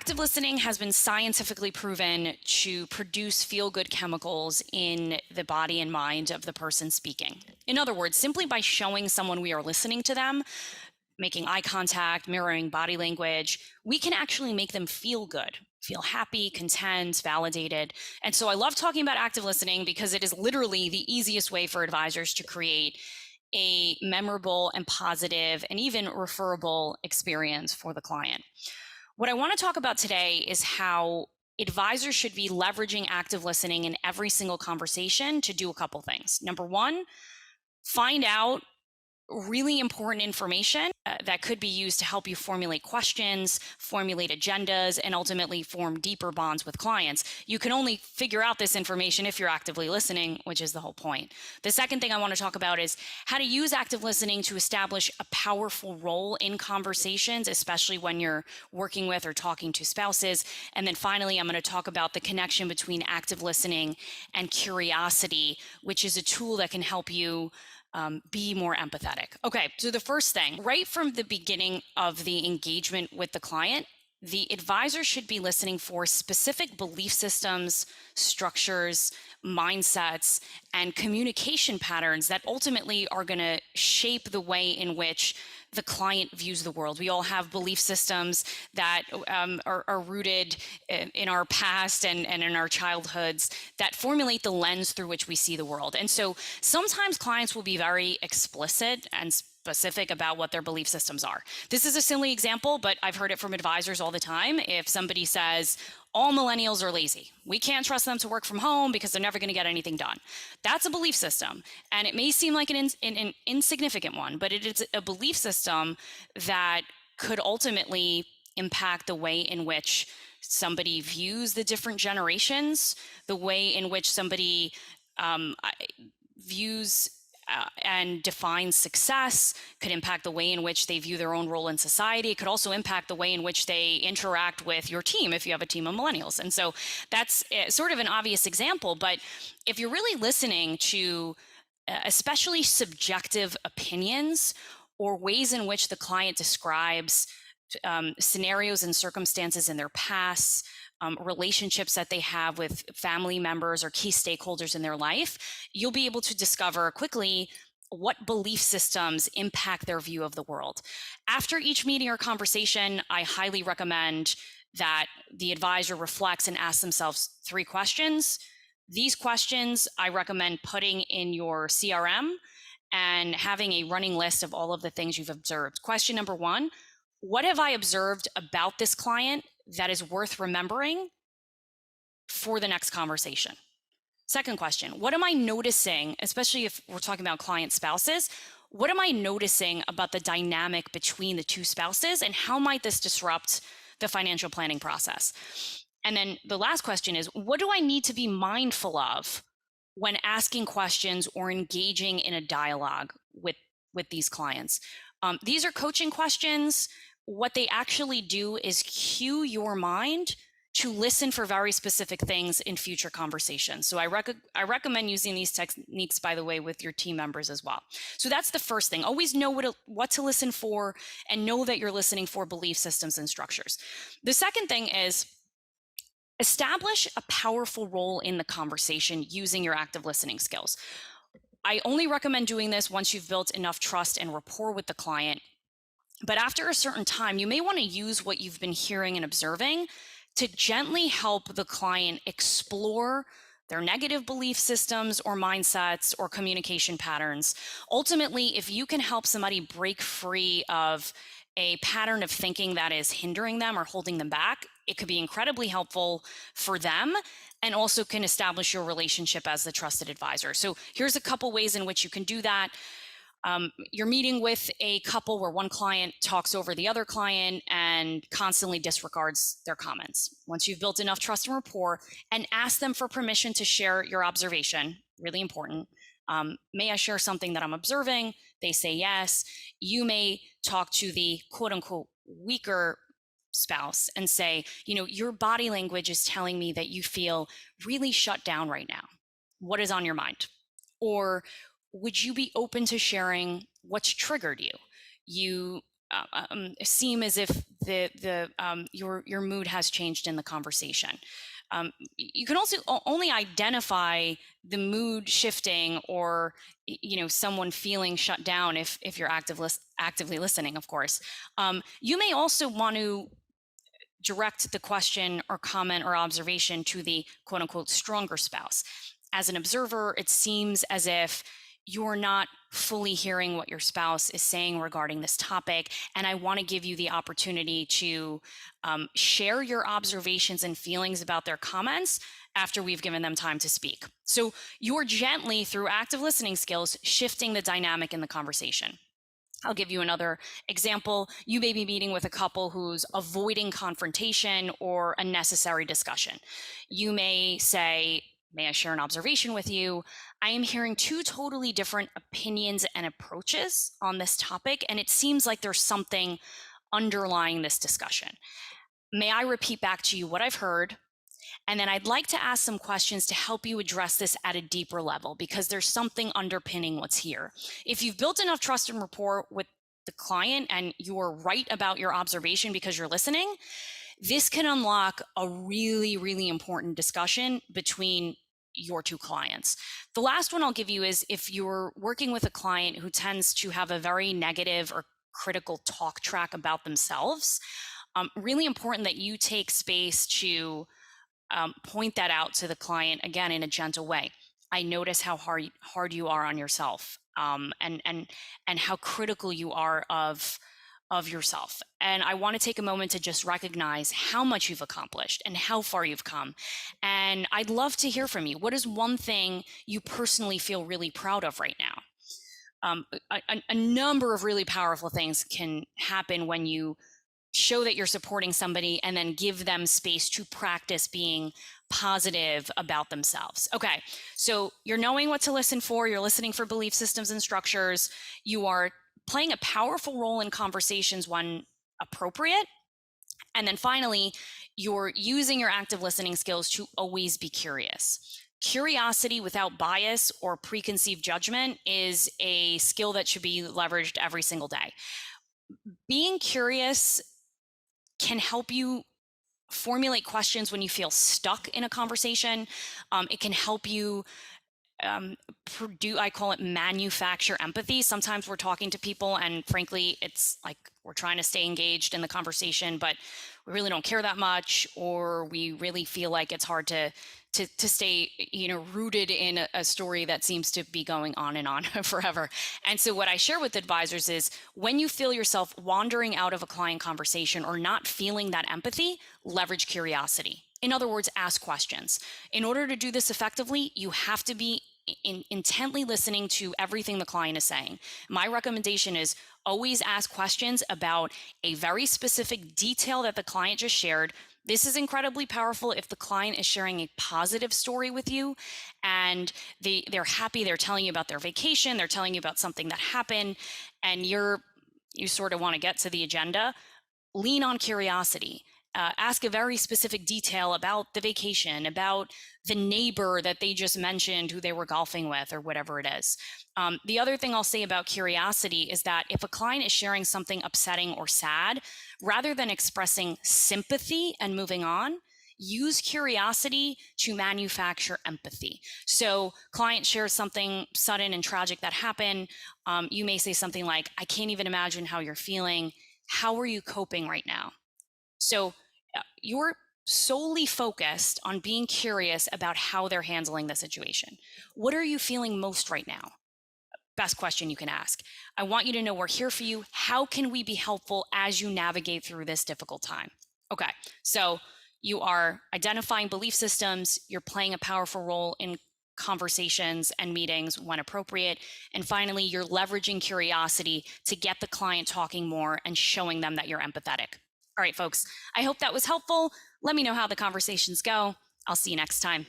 Active listening has been scientifically proven to produce feel-good chemicals in the body and mind of the person speaking. In other words, simply by showing someone we are listening to them, making eye contact, mirroring body language, we can actually make them feel good, feel happy, content, validated. And so I love talking about active listening because it is literally the easiest way for advisors to create a memorable and positive and even referable experience for the client. What I want to talk about today is how advisors should be leveraging active listening in every single conversation to do a couple things. Number one, find out really important information that could be used to help you formulate questions, formulate agendas, and ultimately form deeper bonds with clients. You can only figure out this information if you're actively listening, which is the whole point. The second thing I want to talk about is how to use active listening to establish a powerful role in conversations, especially when you're working with or talking to spouses. And then finally, I'm going to talk about the connection between active listening and curiosity, which is a tool that can help you be more empathetic. Okay, so the first thing, right from the beginning of the engagement with the client, the advisor should be listening for specific belief systems, structures, mindsets, and communication patterns that ultimately are going to shape the way in which the client views the world. We all have belief systems that are rooted in our past and in our childhoods that formulate the lens through which we see the world. And so sometimes clients will be very explicit and specific about what their belief systems are. This is a silly example, but I've heard it from advisors all the time. If somebody says, all millennials are lazy, we can't trust them to work from home because they're never going to get anything done. That's a belief system. And it may seem like an insignificant one, but it is a belief system that could ultimately impact the way in which somebody views the different generations, the way in which somebody views and defines success, could impact the way in which they view their own role in society. It could also impact the way in which they interact with your team if you have a team of millennials. And so that's sort of an obvious example, but if you're really listening to especially subjective opinions or ways in which the client describes scenarios and circumstances in their past, relationships that they have with family members or key stakeholders in their life, you'll be able to discover quickly what belief systems impact their view of the world. After each meeting or conversation, I highly recommend that the advisor reflects and asks themselves 3 questions. These questions I recommend putting in your CRM and having a running list of all of the things you've observed. Question number 1, what have I observed about this client that is worth remembering for the next conversation? Second question, what am I noticing, especially if we're talking about client spouses, what am I noticing about the dynamic between the 2 spouses and how might this disrupt the financial planning process? And then the last question is, what do I need to be mindful of when asking questions or engaging in a dialogue with these clients? These are coaching questions. What they actually do is cue your mind to listen for very specific things in future conversations. So I recommend using these techniques, by the way, with your team members as well. So that's the first thing. Always know what to listen for and know that you're listening for belief systems and structures. The second thing is establish a powerful role in the conversation using your active listening skills. I only recommend doing this once you've built enough trust and rapport with the client. But after a certain time, you may want to use what you've been hearing and observing to gently help the client explore their negative belief systems or mindsets or communication patterns. Ultimately, if you can help somebody break free of a pattern of thinking that is hindering them or holding them back, it could be incredibly helpful for them and also can establish your relationship as the trusted advisor. So here's a couple ways in which you can do that. You're meeting with a couple where one client talks over the other client and constantly disregards their comments. Once you've built enough trust and rapport, and ask them for permission to share your observation, really important. May I share something that I'm observing? They say yes. You may talk to the quote unquote weaker spouse and say, your body language is telling me that you feel really shut down right now. What is on your mind? Or would you be open to sharing what's triggered you? You seem as if your mood has changed in the conversation. You can also only identify the mood shifting or someone feeling shut down if you're actively listening, of course. You may also want to direct the question or comment or observation to the quote unquote stronger spouse. As an observer, it seems as if you're not fully hearing what your spouse is saying regarding this topic. And I want to give you the opportunity to share your observations and feelings about their comments after we've given them time to speak. So you're gently, through active listening skills, shifting the dynamic in the conversation. I'll give you another example. You may be meeting with a couple who's avoiding confrontation or unnecessary discussion. You may say, may I share an observation with you? I am hearing two totally different opinions and approaches on this topic, and it seems like there's something underlying this discussion. May I repeat back to you what I've heard? And then I'd like to ask some questions to help you address this at a deeper level, because there's something underpinning what's here. If you've built enough trust and rapport with the client and you're right about your observation because you're listening, this can unlock a really, really important discussion between your two clients. The last one I'll give you is if you're working with a client who tends to have a very negative or critical talk track about themselves, really important that you take space to point that out to the client, again, in a gentle way. I notice how hard you are on yourself, and how critical you are of yourself. And I want to take a moment to just recognize how much you've accomplished and how far you've come. And I'd love to hear from you. What is one thing you personally feel really proud of right now? A number of really powerful things can happen when you show that you're supporting somebody and then give them space to practice being positive about themselves. Okay, so you're knowing what to listen for, you're listening for belief systems and structures, you are playing a powerful role in conversations when appropriate, and then finally, you're using your active listening skills to always be curious. Curiosity without bias or preconceived judgment is a skill that should be leveraged every single day. Being curious can help you formulate questions when you feel stuck in a conversation. It can help you I call it manufacture empathy. Sometimes we're talking to people and frankly, it's like we're trying to stay engaged in the conversation, but we really don't care that much, or we really feel like it's hard to stay, rooted in a story that seems to be going on and on forever. And so what I share with advisors is when you feel yourself wandering out of a client conversation or not feeling that empathy, leverage curiosity. In other words, ask questions. In order to do this effectively, you have to be intently listening to everything the client is saying. My recommendation is always ask questions about a very specific detail that the client just shared. This is incredibly powerful if the client is sharing a positive story with you and they're happy, they're telling you about their vacation, they're telling you about something that happened, and you sort of want to get to the agenda. Lean on curiosity. Ask a very specific detail about the vacation, about the neighbor that they just mentioned who they were golfing with, or whatever it is. The other thing I'll say about curiosity is that if a client is sharing something upsetting or sad, rather than expressing sympathy and moving on, use curiosity to manufacture empathy. So client shares something sudden and tragic that happened. You may say something like, I can't even imagine how you're feeling. How are you coping right now? So you're solely focused on being curious about how they're handling the situation. What are you feeling most right now? Best question you can ask. I want you to know we're here for you. How can we be helpful as you navigate through this difficult time? Okay, so you are identifying belief systems, you're playing a powerful role in conversations and meetings when appropriate, and finally, you're leveraging curiosity to get the client talking more and showing them that you're empathetic. All right, folks, I hope that was helpful. Let me know how the conversations go. I'll see you next time.